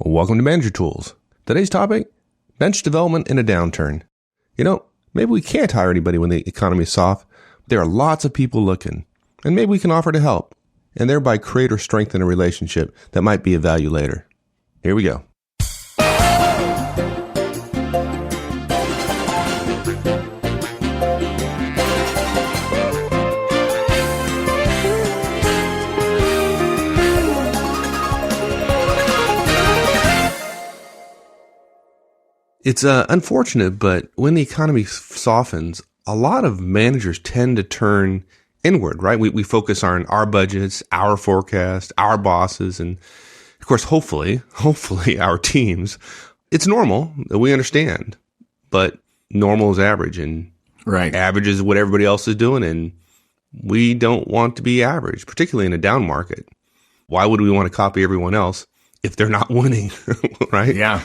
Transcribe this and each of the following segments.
Welcome to Manager Tools. Today's topic, bench development in a downturn. Maybe we can't hire anybody when the economy is soft. There are lots of people looking, and maybe we can offer to help and thereby create or strengthen a relationship that might be of value later. Here we go. It's unfortunate, but when the economy softens, a lot of managers tend to turn inward, right? We focus on our budgets, our forecast, our bosses, and of course, hopefully our teams. It's normal. We understand, but normal is average, and right. Average is what everybody else is doing, and we don't want to be average, particularly in a down market. Why would we want to copy everyone else if they're not winning, right? Yeah.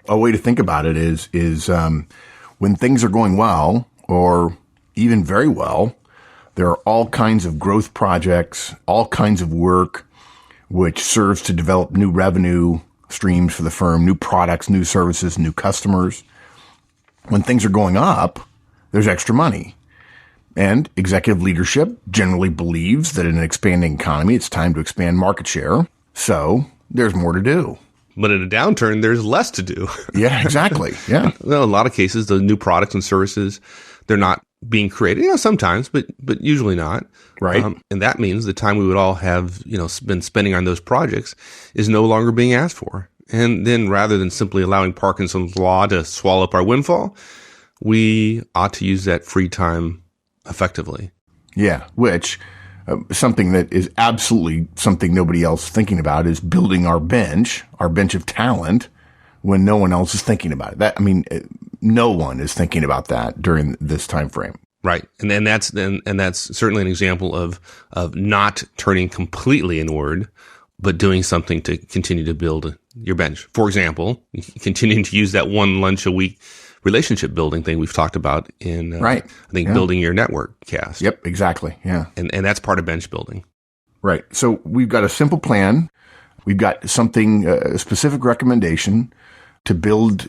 A way to think about it is when things are going well, or even very well, there are all kinds of growth projects, all kinds of work, which serves to develop new revenue streams for the firm, new products, new services, new customers. When things are going up, there's extra money. And executive leadership generally believes that in an expanding economy, it's time to expand market share. So there's more to do. But in a downturn, there's less to do. Yeah, exactly. Yeah. Well, in a lot of cases, the new products and services, they're not being created. Sometimes, but usually not. Right. And that means the time we would all have, been spending on those projects is no longer being asked for. And then rather than simply allowing Parkinson's law to swallow up our windfall, we ought to use that free time effectively. Yeah, which something that is absolutely something nobody else is thinking about is building our bench of talent when no one else is thinking about it. No one is thinking about that during this time frame. Right. And that's certainly an example of not turning completely inward, but doing something to continue to build your bench. For example, continuing to use that one lunch a week relationship building thing we've talked about in, right. I think, building your network cast. Yep, exactly. Yeah. And that's part of bench building. Right. So we've got a simple plan. We've got something, a specific recommendation to build,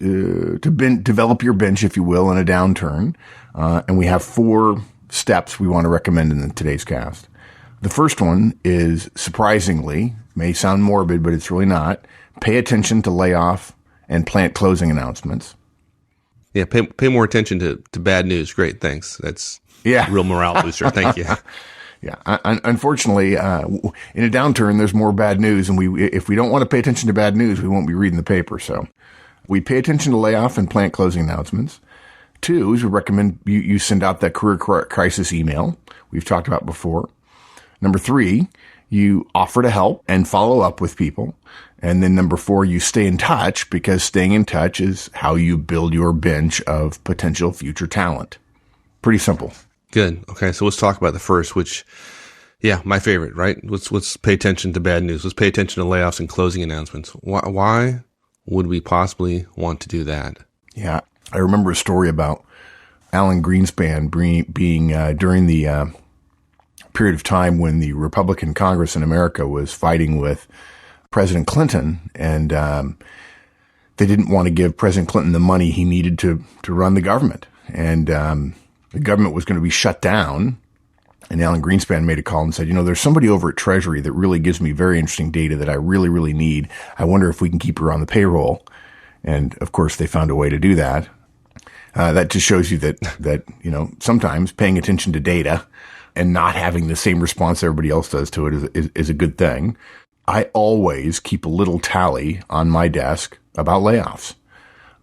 develop your bench, if you will, in a downturn. And we have 4 steps we want to recommend in today's cast. The first one is, surprisingly, may sound morbid, but it's really not, pay attention to layoff and plant closing announcements. Yeah, pay more attention to bad news. Great, thanks. That's a real morale booster. Thank you. Yeah. Unfortunately, in a downturn, there's more bad news, and if we don't want to pay attention to bad news, we won't be reading the paper. So we pay attention to layoff and plant closing announcements. 2 is we recommend you send out that career crisis email we've talked about before. Number 3, you offer to help and follow up with people. And then number 4, you stay in touch, because staying in touch is how you build your bench of potential future talent. Pretty simple. Good. Okay. So let's talk about the first, which, my favorite, right? Let's pay attention to bad news. Let's pay attention to layoffs and closing announcements. Why would we possibly want to do that? Yeah. I remember a story about Alan Greenspan being during the period of time when the Republican Congress in America was fighting with President Clinton, and they didn't want to give President Clinton the money he needed to run the government. And the government was going to be shut down. And Alan Greenspan made a call and said, there's somebody over at Treasury that really gives me very interesting data that I really, really need. I wonder if we can keep her on the payroll. And of course, they found a way to do that. That just shows you that sometimes paying attention to data and not having the same response everybody else does to it is a good thing. I always keep a little tally on my desk about layoffs.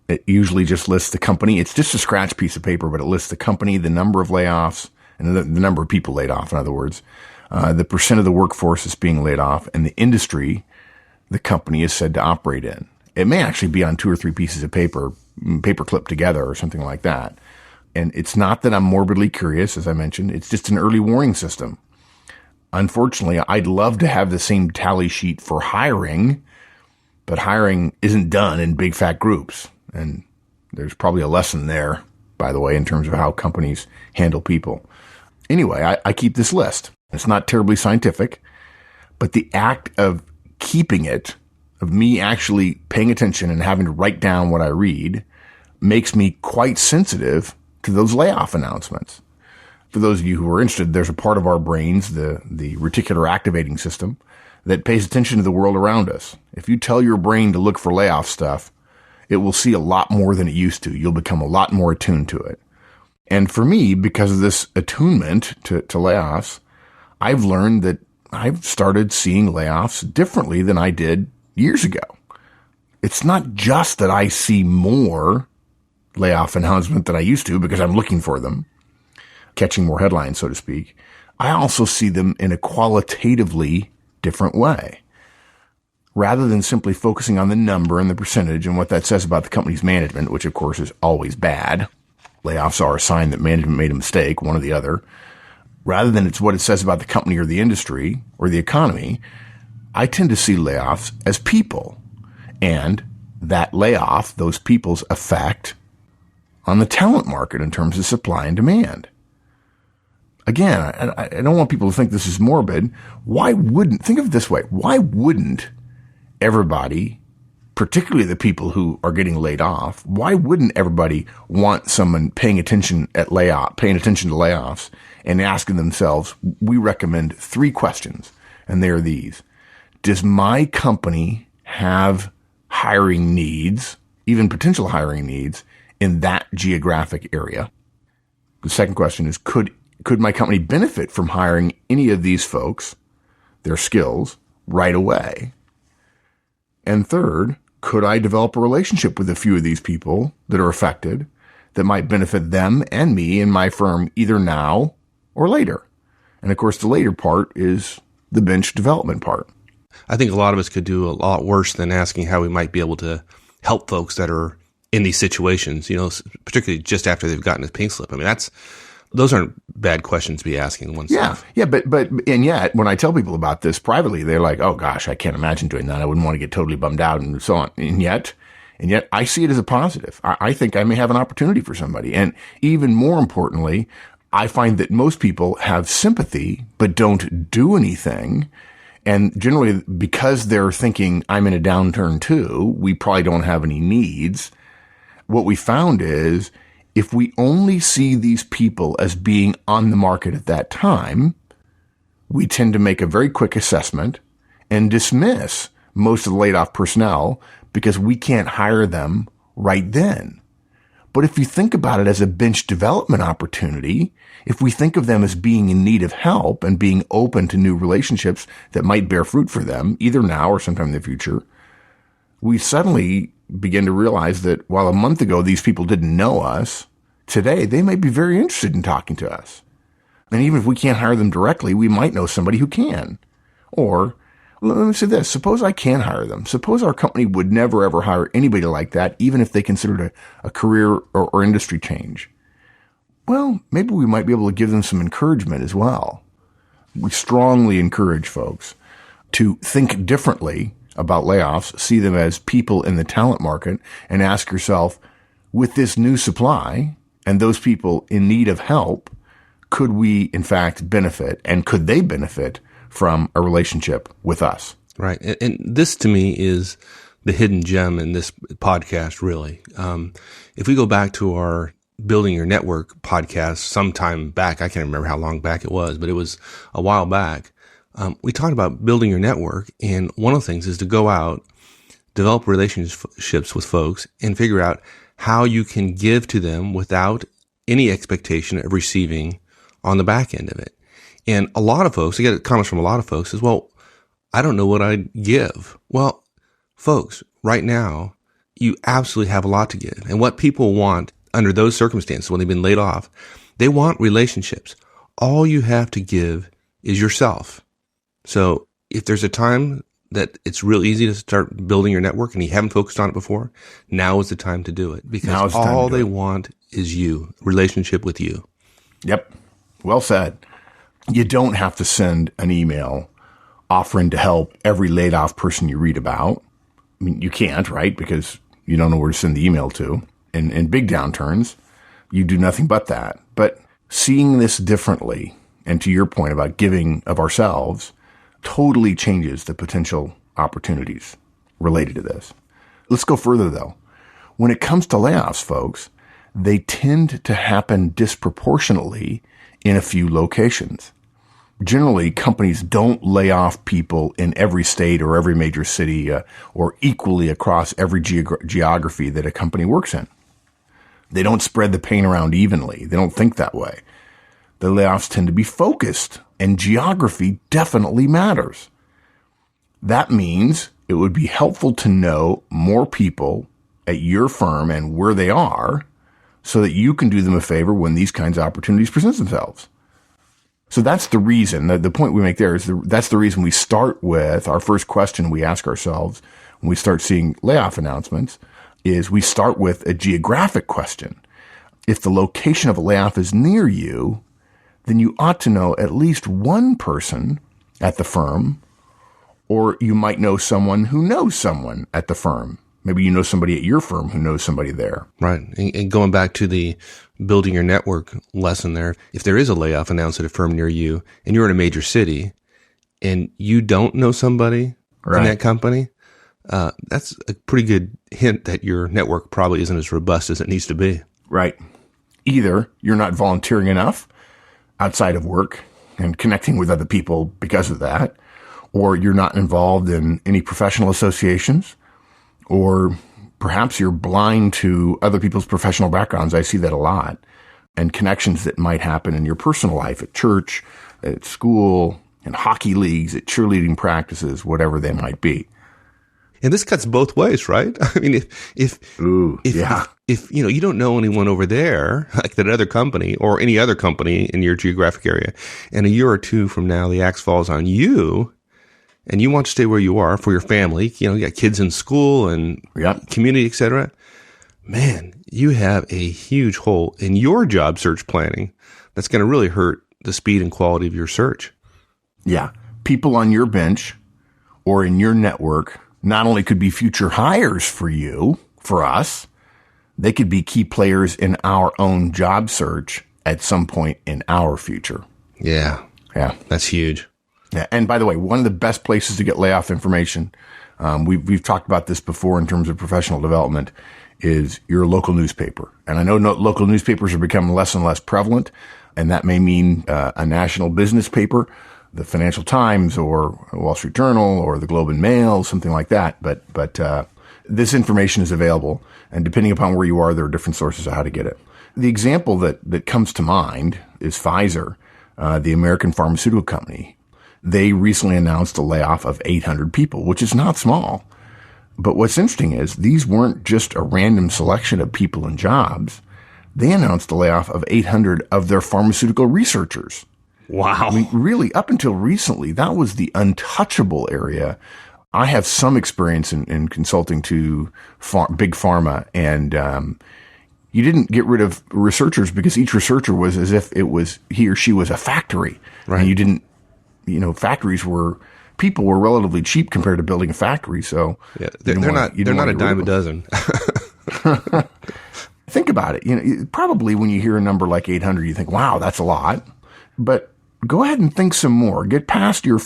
It usually just lists the company. It's just a scratch piece of paper, but it lists the company, the number of layoffs, and the number of people laid off, in other words, the percent of the workforce that's being laid off, and the industry the company is said to operate in. It may actually be on 2 or 3 pieces of paper clipped together or something like that. And it's not that I'm morbidly curious, as I mentioned. It's just an early warning system. Unfortunately, I'd love to have the same tally sheet for hiring, but hiring isn't done in big fat groups. And there's probably a lesson there, by the way, in terms of how companies handle people. Anyway, I keep this list. It's not terribly scientific, but the act of keeping it of me actually paying attention and having to write down what I read makes me quite sensitive to those layoff announcements. For those of you who are interested, there's a part of our brains, the reticular activating system, that pays attention to the world around us. If you tell your brain to look for layoff stuff, it will see a lot more than it used to. You'll become a lot more attuned to it. And for me, because of this attunement to layoffs, I've learned that I've started seeing layoffs differently than I did years ago. It's not just that I see more layoff announcements than I used to because I'm looking for them, catching more headlines, so to speak. I also see them in a qualitatively different way. Rather than simply focusing on the number and the percentage and what that says about the company's management, which of course is always bad. Layoffs are a sign that management made a mistake, one or the other. Rather than it's what it says about the company or the industry or the economy, I tend to see layoffs as people and that layoff, those people's effect on the talent market in terms of supply and demand. Again, I don't want people to think this is morbid. Think of it this way, why wouldn't everybody, particularly the people who are getting laid off, why wouldn't everybody want someone paying attention to layoffs and asking themselves, we recommend 3 questions, and they are these. Does my company have hiring needs, even potential hiring needs, in that geographic area? The second question is, could my company benefit from hiring any of these folks, their skills, right away? And third, could I develop a relationship with a few of these people that are affected that might benefit them and me and my firm either now or later? And of course, the later part is the bench development part. I think a lot of us could do a lot worse than asking how we might be able to help folks that are in these situations, particularly just after they've gotten a pink slip. I mean, those aren't bad questions to be asking oneself. Yeah, but yet when I tell people about this privately, they're like, "Oh gosh, I can't imagine doing that. I wouldn't want to get totally bummed out," and so on. And yet I see it as a positive. I think I may have an opportunity for somebody, and even more importantly, I find that most people have sympathy but don't do anything. And generally, because they're thinking, I'm in a downturn too, we probably don't have any needs. What we found is, if we only see these people as being on the market at that time, we tend to make a very quick assessment and dismiss most of the laid off personnel because we can't hire them right then. But if you think about it as a bench development opportunity, if we think of them as being in need of help and being open to new relationships that might bear fruit for them, either now or sometime in the future, we suddenly begin to realize that while a month ago these people didn't know us, today they may be very interested in talking to us. And even if we can't hire them directly, we might know somebody who can. Or, let me say this, suppose I can hire them. Suppose our company would never ever hire anybody like that, even if they considered a career or industry change. Well, maybe we might be able to give them some encouragement as well. We strongly encourage folks to think differently about layoffs, see them as people in the talent market, and ask yourself, with this new supply and those people in need of help, could we in fact benefit, and could they benefit from a relationship with us? Right. And this to me is the hidden gem in this podcast, really. If we go back to our Building Your Network podcast sometime back, I can't remember how long back it was, but it was a while back. We talked about building your network, and one of the things is to go out, develop relationships with folks, and figure out how you can give to them without any expectation of receiving on the back end of it. And a lot of folks, I get comments from a lot of folks, is, well, I don't know what I'd give. Well, folks, right now, you absolutely have a lot to give. And what people want under those circumstances, when they've been laid off, they want relationships. All you have to give is yourself. So if there's a time that it's real easy to start building your network and you haven't focused on it before, now is the time to do it, because all they want is you, relationship with you. Yep. Well said. You don't have to send an email offering to help every laid off person you read about. I mean, you can't, right? Because you don't know where to send the email to. In big downturns, you do nothing but that. But seeing this differently, and to your point about giving of ourselves, totally changes the potential opportunities. related to this. Let's go further, though. When it comes to layoffs, folks, they tend to happen disproportionately in a few locations. Generally, companies don't lay off people in every state or every major city or equally across every geography that a company works in. They don't spread the pain around evenly. They don't think that way. The layoffs tend to be focused, and geography definitely matters. That means it would be helpful to know more people at your firm and where they are so that you can do them a favor when these kinds of opportunities present themselves. So that's the reason, the point we make there is that's the reason we start with our first question we ask ourselves when we start seeing layoff announcements is we start with a geographic question. If the location of a layoff is near you, then you ought to know at least one person at the firm, or you might know someone who knows someone at the firm. Maybe you know somebody at your firm who knows somebody there. Right. And going back to the building your network lesson there, if there is a layoff announced at a firm near you and you're in a major city and you don't know somebody in that company, that's a pretty good hint that your network probably isn't as robust as it needs to be. Right. Either you're not volunteering enough outside of work and connecting with other people because of that, or you're not involved in any professional associations, or perhaps you're blind to other people's professional backgrounds. I see that a lot. And connections that might happen in your personal life, at church, at school, in hockey leagues, at cheerleading practices, whatever they might be. And this cuts both ways, right? I mean, if you don't know anyone over there, like that other company or any other company in your geographic area, and a year or two from now, the axe falls on you, and you want to stay where you are for your family, you got kids in school and community, et cetera, man, you have a huge hole in your job search planning that's going to really hurt the speed and quality of your search. Yeah. People on your bench or in your network not only could be future hires for you, for us, they could be key players in our own job search at some point in our future. Yeah. Yeah. That's huge. Yeah, and by the way, one of the best places to get layoff information, we've talked about this before in terms of professional development, is your local newspaper. And I know local newspapers are becoming less and less prevalent, and that may mean a national business paper, the Financial Times or Wall Street Journal or the Globe and Mail, something like that. But this information is available, and depending upon where you are, there are different sources of how to get it. The example that comes to mind is Pfizer, the American pharmaceutical company. They recently announced a layoff of 800 people, which is not small. But what's interesting is these weren't just a random selection of people and jobs. They announced a layoff of 800 of their pharmaceutical researchers. Wow. I mean, really, up until recently, that was the untouchable area. I have some experience in consulting to big pharma, and you didn't get rid of researchers because each researcher was as if it was he or she was a factory. Right. And you didn't, people were relatively cheap compared to building a factory. So yeah, they're not a dime a dozen. Think about it. Probably when you hear a number like 800, you think, wow, that's a lot. But go ahead and think some more. Get past your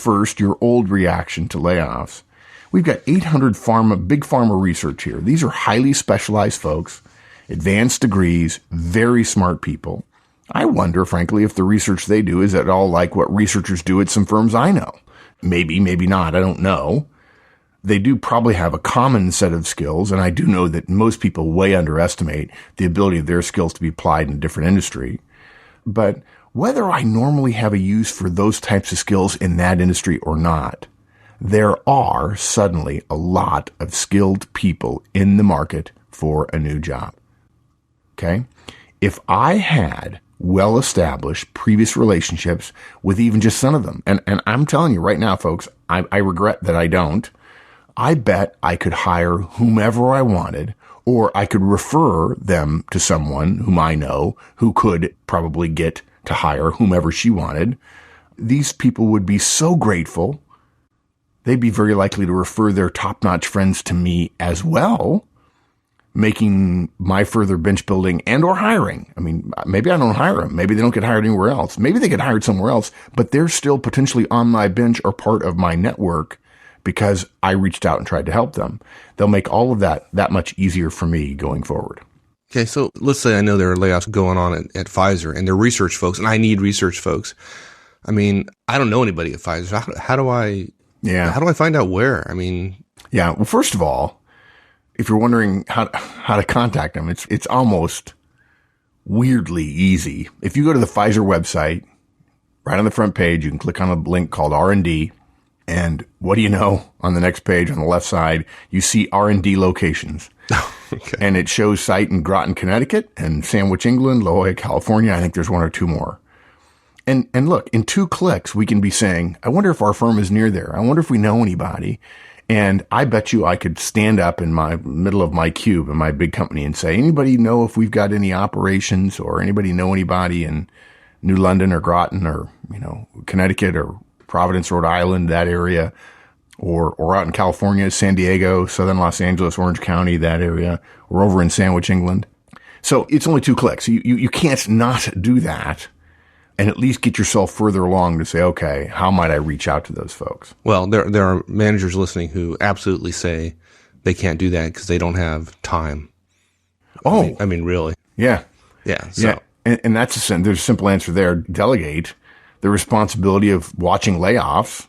old reaction to layoffs. We've got 800 big pharma research here. These are highly specialized folks, advanced degrees, very smart people. I wonder, frankly, if the research they do is at all like what researchers do at some firms I know. Maybe, maybe not. I don't know. They do probably have a common set of skills, and I do know that most people way underestimate the ability of their skills to be applied in a different industry. But whether I normally have a use for those types of skills in that industry or not, there are suddenly a lot of skilled people in the market for a new job. Okay? If I had well-established previous relationships with even just some of them, and I'm telling you right now, folks, I regret that I don't, I bet I could hire whomever I wanted, or I could refer them to someone whom I know who could probably get to hire whomever she wanted. These people would be so grateful. They'd be very likely to refer their top-notch friends to me as well, making my further bench building and or hiring. I mean, maybe I don't hire them. Maybe they don't get hired anywhere else. Maybe they get hired somewhere else, but they're still potentially on my bench or part of my network because I reached out and tried to help them. They'll make all of that much easier for me going forward. Okay, so let's say I know there are layoffs going on at Pfizer, and they're research folks, and I need research folks. I mean, I don't know anybody at Pfizer. How do I find out where? I mean, yeah. Well, first of all, if you're wondering how to contact them, it's almost weirdly easy. If you go to the Pfizer website, right on the front page, you can click on a link called R&D. And what do you know? On the next page on the left side, you see R&D locations. Okay. And it shows site in Groton, Connecticut, and Sandwich, England, La Jolla, California. I think there's one or two more. And look, in 2 clicks, we can be saying, I wonder if our firm is near there. I wonder if we know anybody. And I bet you I could stand up in my middle of my cube in my big company and say, anybody know if we've got any operations, or anybody know anybody in New London or Groton or, Connecticut or Providence, Rhode Island, that area, or out in California, San Diego, Southern Los Angeles, Orange County, that area, or over in Sandwich, England. So it's only 2 clicks. You can't not do that and at least get yourself further along to say, okay, how might I reach out to those folks? Well, there are managers listening who absolutely say they can't do that because they don't have time. Oh. I mean, really. Yeah. Yeah. So. Yeah. And there's a simple answer there. Delegate the responsibility of watching layoffs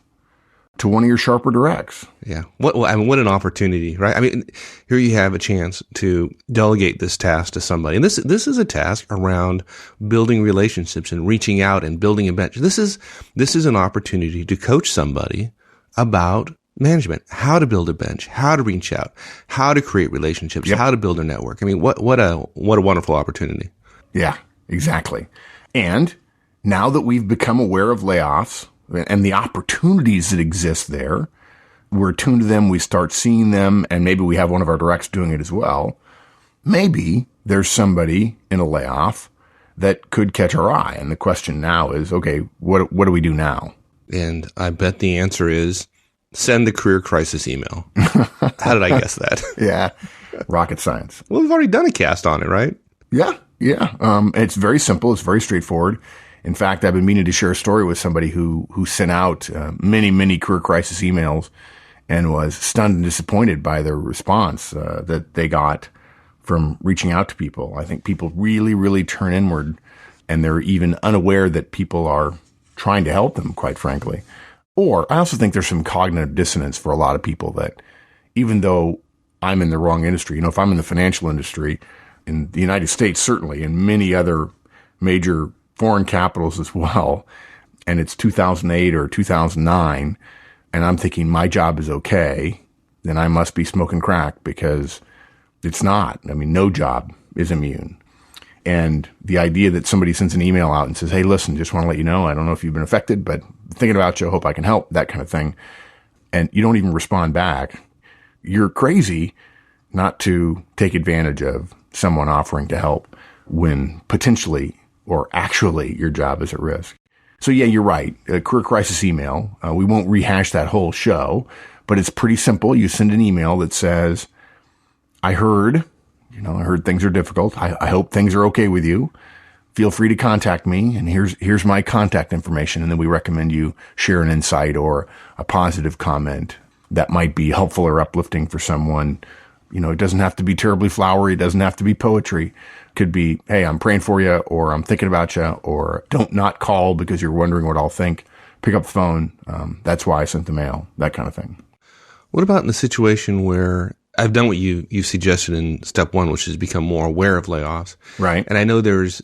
to one of your sharper directs. Yeah. What an opportunity, right? I mean, here you have a chance to delegate this task to somebody. And this is a task around building relationships and reaching out and building a bench. This is an opportunity to coach somebody about management, how to build a bench, how to reach out, how to create relationships, how to build a network. I mean, what a wonderful opportunity. Yeah, exactly. And now that we've become aware of layoffs and the opportunities that exist there, we're attuned to them, we start seeing them, and maybe we have one of our directs doing it as well. Maybe there's somebody in a layoff that could catch our eye. And the question now is, okay, what do we do now? And I bet the answer is send the career crisis email. How did I guess that? Yeah. Rocket science. Well, we've already done a cast on it, right? Yeah. It's very simple. It's very straightforward. In fact, I've been meaning to share a story with somebody who sent out many career crisis emails and was stunned and disappointed by the response that they got from reaching out to people. I think people really, really turn inward, and they're even unaware that people are trying to help them, quite frankly. Or I also think there's some cognitive dissonance for a lot of people that even though I'm in the wrong industry, if I'm in the financial industry, in the United States, certainly, and many other major foreign capitals as well, and it's 2008 or 2009, and I'm thinking my job is okay, then I must be smoking crack, because it's not. I mean, no job is immune. And the idea that somebody sends an email out and says, hey, listen, just want to let you know, I don't know if you've been affected, but thinking about you, hope I can help, that kind of thing, and you don't even respond back, you're crazy not to take advantage of someone offering to help when potentially or actually your job is at risk. So yeah, you're right. A career crisis email. We won't rehash that whole show, but it's pretty simple. You send an email that says, I heard things are difficult. I hope things are okay with you. Feel free to contact me, and here's my contact information. And then we recommend you share an insight or a positive comment that might be helpful or uplifting for someone. It doesn't have to be terribly flowery. It doesn't have to be poetry. It could be, hey, I'm praying for you, or I'm thinking about you, or don't not call because you're wondering what I'll think. Pick up the phone. That's why I sent the mail, that kind of thing. What about in the situation where I've done what you suggested in step 1, which is become more aware of layoffs. Right. And I know there's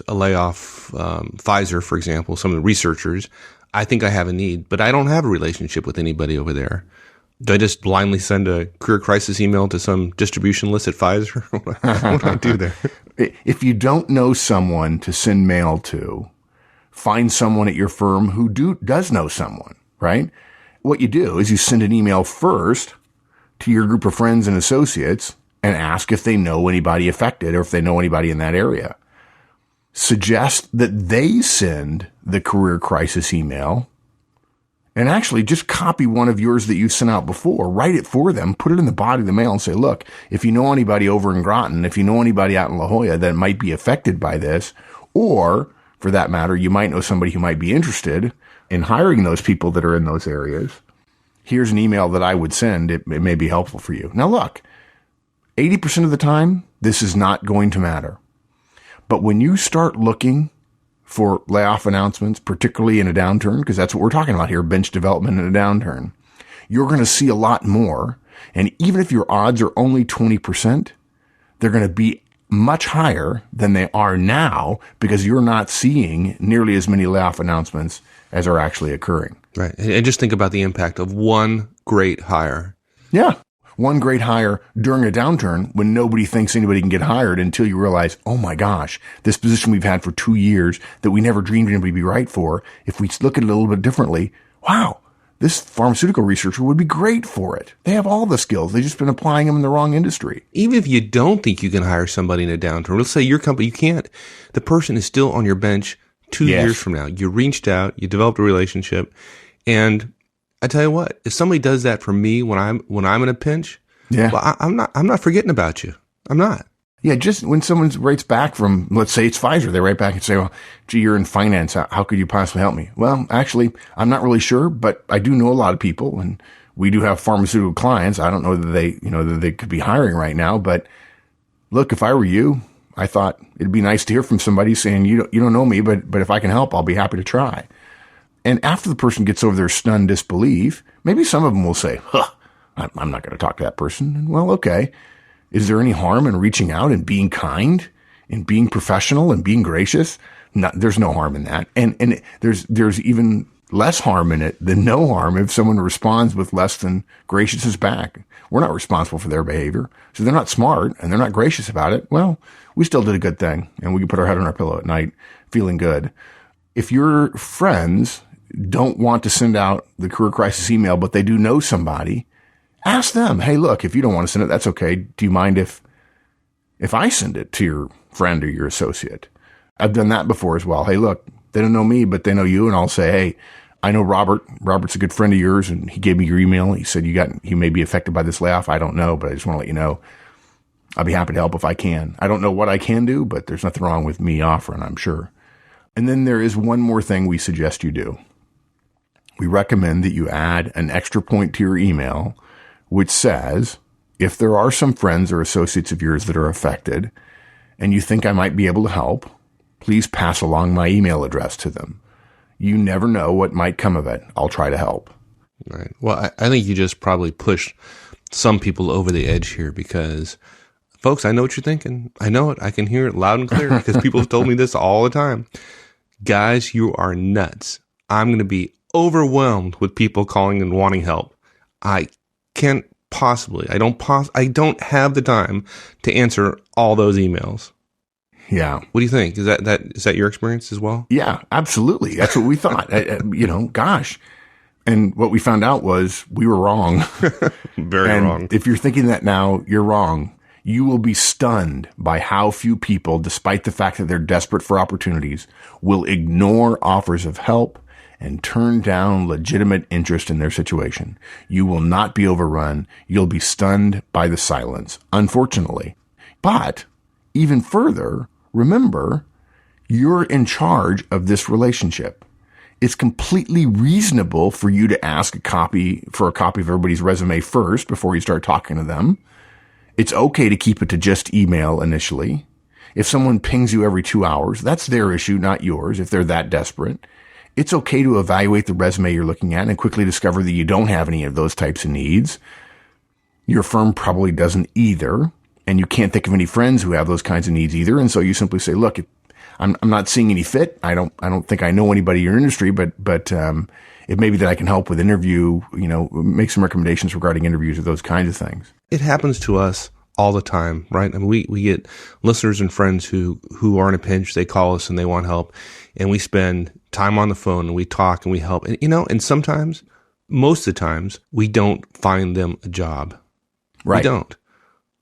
a layoff, Pfizer, for example, some of the researchers. I think I have a need, but I don't have a relationship with anybody over there. Do I just blindly send a career crisis email to some distribution list at Pfizer? What do I do there? If you don't know someone to send mail to, find someone at your firm who does know someone, right? What you do is you send an email first to your group of friends and associates and ask if they know anybody affected or if they know anybody in that area. Suggest that they send the career crisis email, and actually just copy one of yours that you sent out before, write it for them, put it in the body of the mail and say, look, if you know anybody over in Groton, if you know anybody out in La Jolla that might be affected by this, or for that matter, you might know somebody who might be interested in hiring those people that are in those areas, here's an email that I would send. It may be helpful for you. Now look, 80% of the time, this is not going to matter. But when you start looking for layoff announcements, particularly in a downturn, because that's what we're talking about here, bench development in a downturn, you're going to see a lot more. And even if your odds are only 20%, they're going to be much higher than they are now because you're not seeing nearly as many layoff announcements as are actually occurring. Right. And just think about the impact of one great hire. Yeah. One great hire during a downturn when nobody thinks anybody can get hired until you realize, oh my gosh, this position we've had for 2 years that we never dreamed anybody would be right for. If we look at it a little bit differently, wow, this pharmaceutical researcher would be great for it. They have all the skills. They've just been applying them in the wrong industry. Even if you don't think you can hire somebody in a downturn, let's say your company, you can't. The person is still on your bench 2 years from now. You reached out, you developed a relationship, and I tell you what, if somebody does that for me when I'm in a pinch, well, I'm not forgetting about you. I'm not. Yeah, just when someone writes back from, let's say it's Pfizer, they write back and say, well, gee, you're in finance. How could you possibly help me? Well, actually, I'm not really sure, but I do know a lot of people, and we do have pharmaceutical clients. I don't know that they could be hiring right now, but look, if I were you, I thought it'd be nice to hear from somebody saying, you don't know me, but if I can help, I'll be happy to try. And after the person gets over their stunned disbelief, maybe some of them will say, I'm not going to talk to that person. And well, okay. Is there any harm in reaching out and being kind and being professional and being gracious? No, there's no harm in that. And there's even less harm in it than no harm if someone responds with less than gracious as back. We're not responsible for their behavior. So they're not smart and they're not gracious about it. Well, we still did a good thing and we can put our head on our pillow at night feeling good. If your friends don't want to send out the career crisis email, but they do know somebody, ask them, hey, look, if you don't want to send it, that's okay. Do you mind if I send it to your friend or your associate? I've done that before as well. Hey, look, they don't know me, but they know you. And I'll say, hey, I know Robert. Robert's a good friend of yours. And he gave me your email. He said you may be affected by this layoff. I don't know, but I just want to let you know. I'll be happy to help if I can. I don't know what I can do, but there's nothing wrong with me offering, I'm sure. And then there is one more thing we suggest you do. We recommend that you add an extra point to your email, which says, if there are some friends or associates of yours that are affected and you think I might be able to help, please pass along my email address to them. You never know what might come of it. I'll try to help. Right. Well, I think you just probably pushed some people over the edge here because, folks, I know what you're thinking. I know it. I can hear it loud and clear because people have told me this all the time. Guys, you are nuts. I'm going to be overwhelmed with people calling and wanting help. I can't possibly. I don't have the time to answer all those emails. Yeah. What do you think? Is that your experience as well? Yeah, absolutely. That's what we thought. Gosh. And what we found out was we were wrong. Very wrong. If you're thinking that now, you're wrong. You will be stunned by how few people, despite the fact that they're desperate for opportunities, will ignore offers of help and turn down legitimate interest in their situation. You will not be overrun. You'll be stunned by the silence, unfortunately. But even further, remember, you're in charge of this relationship. It's completely reasonable for you to ask a copy of everybody's resume first before you start talking to them. It's okay to keep it to just email initially. If someone pings you every 2 hours, that's their issue, not yours, if they're that desperate. It's okay to evaluate the resume you're looking at and quickly discover that you don't have any of those types of needs. Your firm probably doesn't either, and you can't think of any friends who have those kinds of needs either. And so you simply say, look, I'm not seeing any fit. I don't think I know anybody in your industry, but it may be that I can help with interview, make some recommendations regarding interviews or those kinds of things. It happens to us all the time, right? I mean, we get listeners and friends who are in a pinch. They call us and they want help, and we spend time on the phone and we talk and we help. And, and sometimes, most of the times, we don't find them a job. Right. We don't.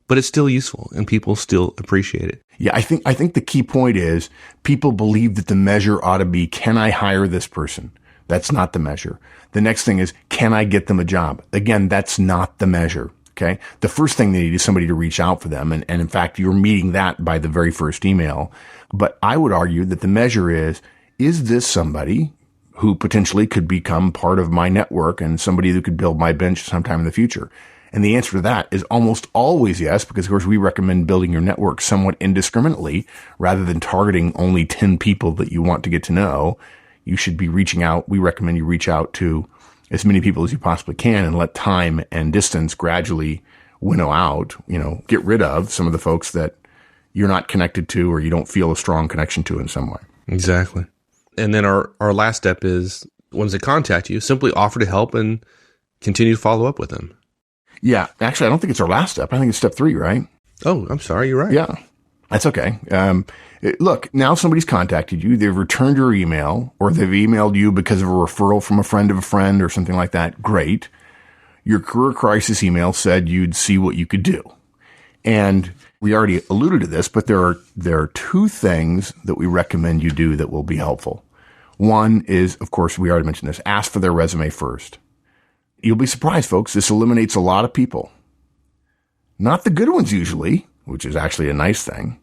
But it's still useful and people still appreciate it. Yeah, I think the key point is people believe that the measure ought to be, can I hire this person? That's not the measure. The next thing is, can I get them a job? Again, that's not the measure. Okay. The first thing they need is somebody to reach out for them. And in fact, you're meeting that by the very first email. But I would argue that the measure is this somebody who potentially could become part of my network and somebody who could build my bench sometime in the future? And the answer to that is almost always yes, because of course we recommend building your network somewhat indiscriminately rather than targeting only 10 people that you want to get to know. You should be reaching out. We recommend you reach out to as many people as you possibly can and let time and distance gradually winnow out, get rid of some of the folks that you're not connected to or you don't feel a strong connection to in some way. Exactly. And then our last step is, once they contact you, simply offer to help and continue to follow up with them. Yeah. Actually, I don't think it's our last step. I think it's step 3, right? Oh, I'm sorry. You're right. Yeah. That's okay. Look, now somebody's contacted you. They've returned your email or they've emailed you because of a referral from a friend of a friend or something like that. Great. Your career crisis email said you'd see what you could do. And we already alluded to this, but there are 2 things that we recommend you do that will be helpful. One is, of course, we already mentioned this, ask for their resume first. You'll be surprised, folks. This eliminates a lot of people. Not the good ones usually, which is actually a nice thing.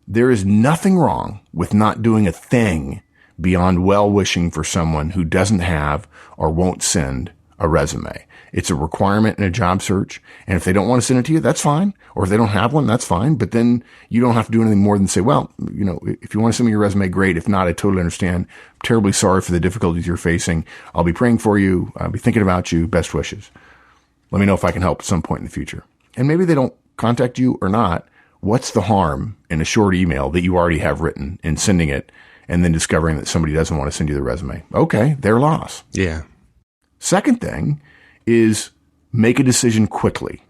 There is nothing wrong with not doing a thing beyond well-wishing for someone who doesn't have or won't send a resume. It's a requirement in a job search. And if they don't want to send it to you, that's fine. Or if they don't have one, that's fine. But then you don't have to do anything more than say, well, if you want to send me your resume, great. If not, I totally understand. I'm terribly sorry for the difficulties you're facing. I'll be praying for you. I'll be thinking about you. Best wishes. Let me know if I can help at some point in the future. And maybe they don't contact you or not. What's the harm in a short email that you already have written and sending it and then discovering that somebody doesn't want to send you the resume? Okay, their loss. Yeah. Second thing is make a decision quickly.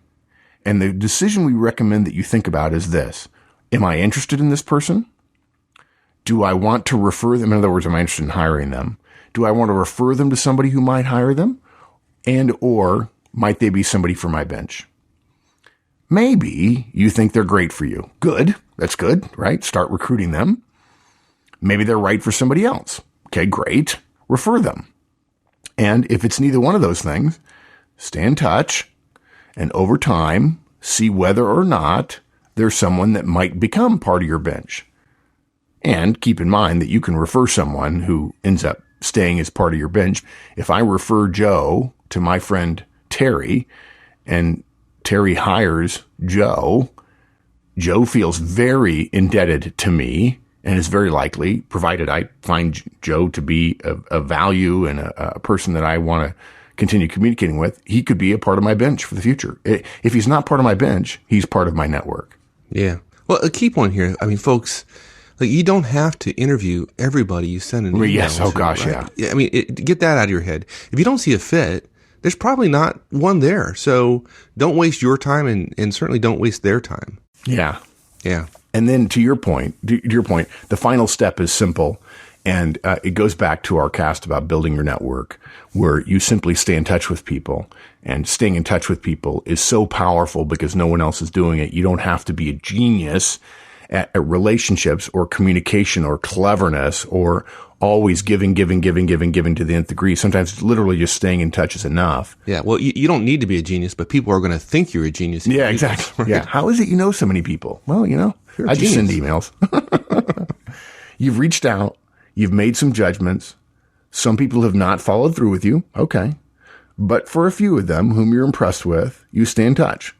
And the decision we recommend that you think about is this. Am I interested in this person? Do I want to refer them? In other words, am I interested in hiring them? Do I want to refer them to somebody who might hire them? And or might they be somebody for my bench? Maybe you think they're great for you. Good. That's good, right? Start recruiting them. Maybe they're right for somebody else. Okay, great. Refer them. And if it's neither one of those things, stay in touch and over time, see whether or not there's someone that might become part of your bench. And keep in mind that you can refer someone who ends up staying as part of your bench. If I refer Joe to my friend Terry and Terry hires Joe, Joe feels very indebted to me and is very likely, provided I find Joe to be a value and a person that I want to continue communicating with, he could be a part of my bench for the future. If he's not part of my bench, he's part of my network. Yeah. Well, a key point here, folks, you don't have to interview everybody you send an email Yes. to, Oh, gosh, right? yeah. Get that out of your head. If you don't see a fit, there's probably not one there. So don't waste your time and certainly don't waste their time. Yeah. Yeah. And then to your point, the final step is simple. And it goes back to our cast about building your network, where you simply stay in touch with people. And staying in touch with people is so powerful because no one else is doing it. You don't have to be a genius at relationships or communication or cleverness or always giving to the nth degree. Sometimes literally just staying in touch is enough. Yeah. Well, you don't need to be a genius, but people are going to think you're a genius. Yeah, exactly. Right? Yeah. How is it you know so many people? Well, I just send emails. You've reached out. You've made some judgments. Some people have not followed through with you. Okay. But for a few of them whom you're impressed with, you stay in touch.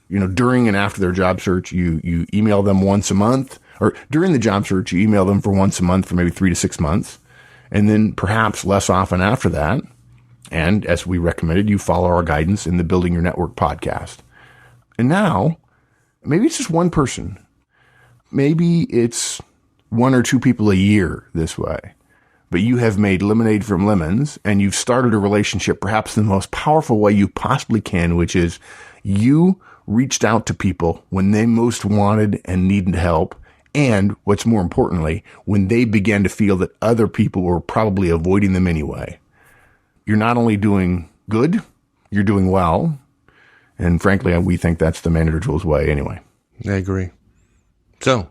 During and after their job search, you email them once a month, or during the job search, you email them for once a month for maybe 3 to 6 months, and then perhaps less often after that. And as we recommended, you follow our guidance in the Building Your Network podcast. And now, maybe it's just one person. Maybe it's 1 or 2 people a year this way. But you have made lemonade from lemons, and you've started a relationship perhaps in the most powerful way you possibly can, which is you reached out to people when they most wanted and needed help. And what's more importantly, when they began to feel that other people were probably avoiding them anyway. You're not only doing good, you're doing well. And frankly, we think that's the Manager Tools way anyway. I agree. So,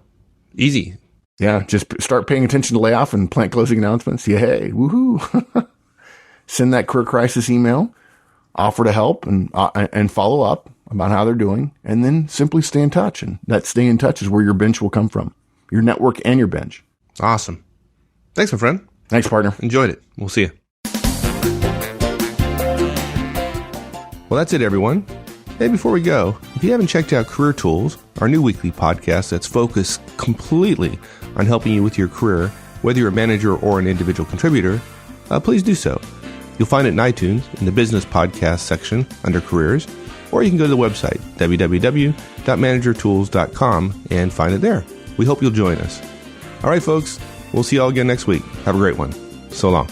easy. Yeah, just start paying attention to layoff and plant closing announcements. Yeah, hey, woohoo. Send that career crisis email, offer to help and follow up about how they're doing, and then simply stay in touch. And that stay in touch is where your bench will come from, your network and your bench. Awesome. Thanks, my friend. Thanks, partner. Enjoyed it. We'll see you. Well, that's it, everyone. Hey, before we go, if you haven't checked out Career Tools, our new weekly podcast that's focused completely on helping you with your career, whether you're a manager or an individual contributor, please do so. You'll find it in iTunes in the business podcast section under careers, or you can go to the website, www.managertools.com, and find it there. We hope you'll join us. All right, folks, we'll see you all again next week. Have a great one. So long.